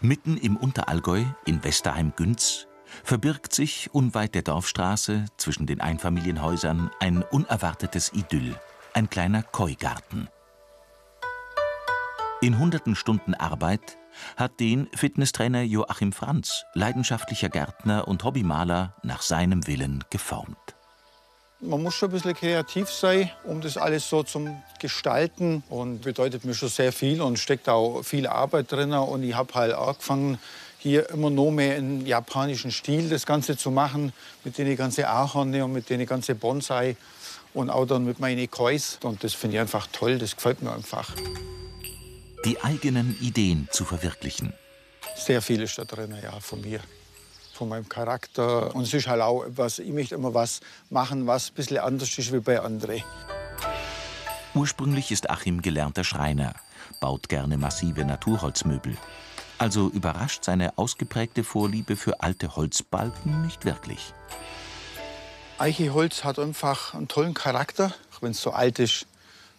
Mitten im Unterallgäu, in Westerheim-Günz, verbirgt sich unweit der Dorfstraße zwischen den Einfamilienhäusern ein unerwartetes Idyll, ein kleiner Koi-Garten. In hunderten Stunden Arbeit hat den Fitnesstrainer Joachim Franz, leidenschaftlicher Gärtner und Hobbymaler, nach seinem Willen geformt. Man muss schon ein bisschen kreativ sein, um das alles so zum Gestalten. Und bedeutet mir schon sehr viel und steckt auch viel Arbeit drin. Und ich habe halt angefangen, hier immer noch mehr im japanischen Stil das Ganze zu machen. Mit den ganzen Ahorne und mit den ganzen Bonsai. Und auch dann mit meinen Kois. Und das finde ich einfach toll, das gefällt mir einfach. Die eigenen Ideen zu verwirklichen. Sehr viel ist da drin, ja, von mir. Von meinem Charakter. Und es ist halt auch etwas, ich möchte immer was machen, was ein bisschen anders ist wie bei anderen. Ursprünglich ist Achim gelernter Schreiner, baut gerne massive Naturholzmöbel. Also überrascht seine ausgeprägte Vorliebe für alte Holzbalken nicht wirklich. Eicheholz hat einfach einen tollen Charakter, auch wenn es so alt ist.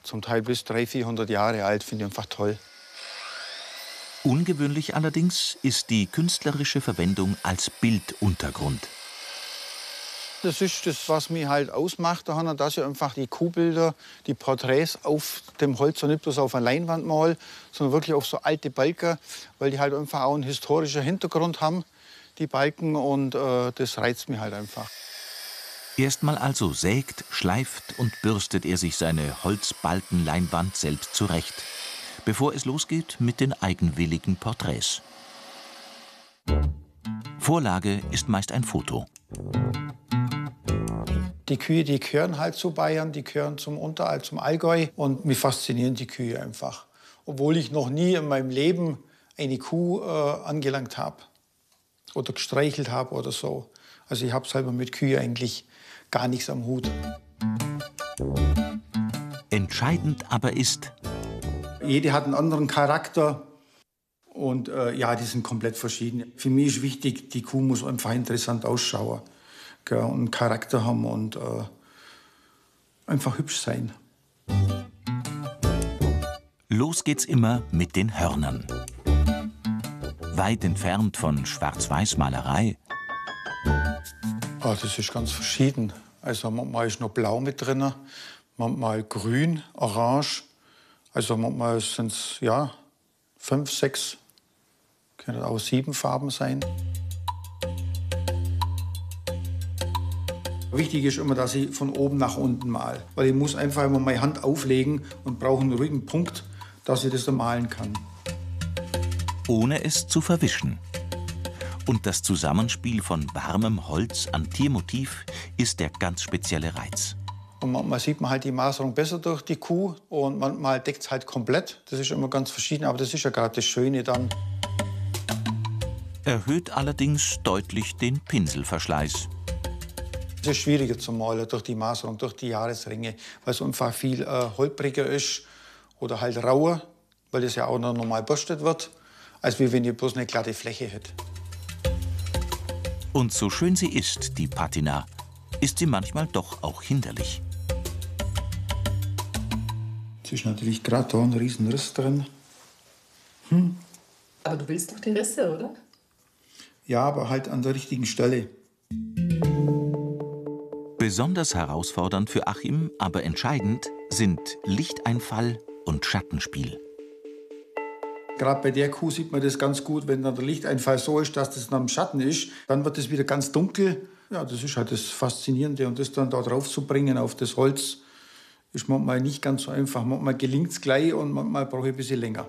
Zum Teil bis 300–400 Jahre alt, finde ich einfach toll. Ungewöhnlich allerdings ist die künstlerische Verwendung als Bilduntergrund. Das ist das, was mich halt ausmacht, dass ich einfach die Kuhbilder, die Porträts auf dem Holz und nicht bloß auf einer Leinwand mal, sondern wirklich auf so alte Balken, weil die halt einfach auch einen historischen Hintergrund haben, die Balken, und das reizt mich halt einfach. Erstmal also sägt, schleift und bürstet er sich seine Holzbalkenleinwand selbst zurecht, bevor es losgeht mit den eigenwilligen Porträts. Vorlage ist meist ein Foto. Die Kühe, die gehören halt zu Bayern, die gehören zum Unterallgäu, zum Allgäu. Und mich faszinieren die Kühe einfach. Obwohl ich noch nie in meinem Leben eine Kuh angelangt habe oder gestreichelt habe oder so. Also ich habe selber mit Kühe eigentlich gar nichts am Hut. Entscheidend aber ist: Jede hat einen anderen Charakter und ja, die sind komplett verschieden. Für mich ist wichtig, die Kuh muss einfach interessant ausschauen, gell, und einen Charakter haben und einfach hübsch sein. Los geht's immer mit den Hörnern. Weit entfernt von Schwarz-Weiß-Malerei. Ah, das ist ganz verschieden. Also manchmal ist noch blau mit drin, manchmal grün, orange. Also manchmal sind es ja 5, 6, können auch 7 Farben sein. Wichtig ist immer, dass ich von oben nach unten male. Weil ich muss einfach immer meine Hand auflegen und brauche einen ruhigen Punkt, dass ich das dann malen kann. Ohne es zu verwischen. Und das Zusammenspiel von warmem Holz an Tiermotiv ist der ganz spezielle Reiz. Und manchmal sieht man halt die Maserung besser durch die Kuh und manchmal deckt es halt komplett. Das ist immer ganz verschieden, aber das ist ja gerade das Schöne dann. Erhöht allerdings deutlich den Pinselverschleiß. Es ist schwieriger zu malen durch die Maserung, durch die Jahresringe, weil es einfach viel holpriger ist oder halt rauer, weil das ja auch noch normal bürstet wird, als wie wenn ich bloß eine glatte Fläche hätte. Und so schön sie ist, die Patina, ist sie manchmal doch auch hinderlich. Es ist natürlich gerade da ein riesen Riss drin. Aber du willst doch die Risse, oder? Ja, aber halt an der richtigen Stelle. Besonders herausfordernd für Achim, aber entscheidend, sind Lichteinfall und Schattenspiel. Gerade bei der Kuh sieht man das ganz gut, wenn dann der Lichteinfall so ist, dass das dann im Schatten ist. Dann wird es wieder ganz dunkel. Ja, das ist halt das Faszinierende. Und das dann da drauf zu bringen auf das Holz, ist manchmal nicht ganz so einfach. Manchmal gelingt es gleich und manchmal brauche ich ein bisschen länger.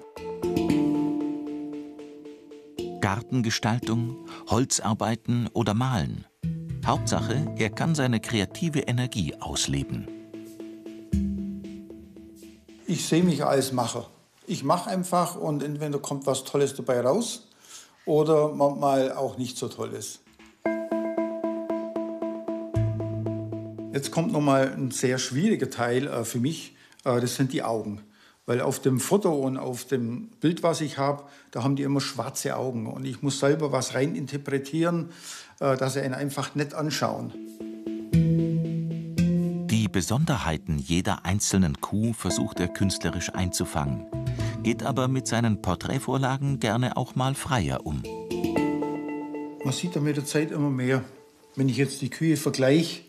Gartengestaltung, Holzarbeiten oder Malen. Hauptsache, er kann seine kreative Energie ausleben. Ich sehe mich als Macher. Ich mache einfach und entweder kommt was Tolles dabei raus oder manchmal auch nicht so Tolles. Jetzt kommt noch mal ein sehr schwieriger Teil für mich. Das sind die Augen. Weil auf dem Foto und auf dem Bild, was ich habe, da haben die immer schwarze Augen. Und ich muss selber was rein interpretieren, dass sie einen einfach nett anschauen. Die Besonderheiten jeder einzelnen Kuh versucht er künstlerisch einzufangen. geht aber mit seinen Porträtvorlagen gerne auch mal freier um. Man sieht da mit der Zeit immer mehr. Wenn ich jetzt die Kühe vergleiche,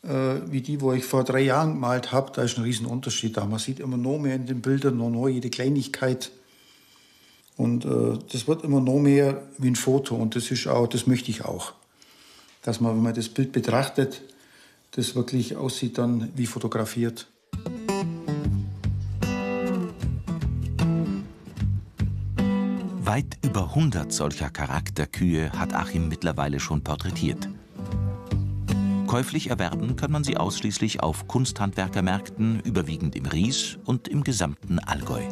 wie die, wo ich vor 3 Jahren gemalt habe, da ist ein Riesenunterschied da. Man sieht immer noch mehr in den Bildern, noch jede Kleinigkeit. Und das wird immer noch mehr wie ein Foto. Und das möchte ich auch. Dass man, wenn man das Bild betrachtet, das wirklich aussieht dann wie fotografiert. Weit über 100 solcher Charakterkühe hat Achim mittlerweile schon porträtiert. Käuflich erwerben kann man sie ausschließlich auf Kunsthandwerkermärkten, überwiegend im Ries und im gesamten Allgäu.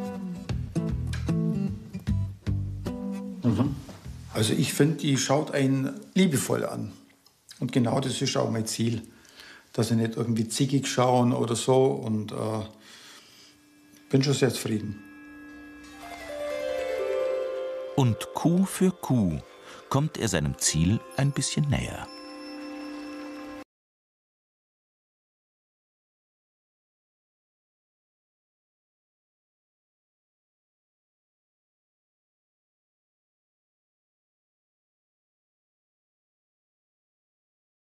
Also ich finde, die schaut einen liebevoll an. Und genau das ist auch mein Ziel. Dass sie nicht irgendwie zickig schauen oder so. Und bin schon sehr zufrieden. Und Kuh für Kuh kommt er seinem Ziel ein bisschen näher.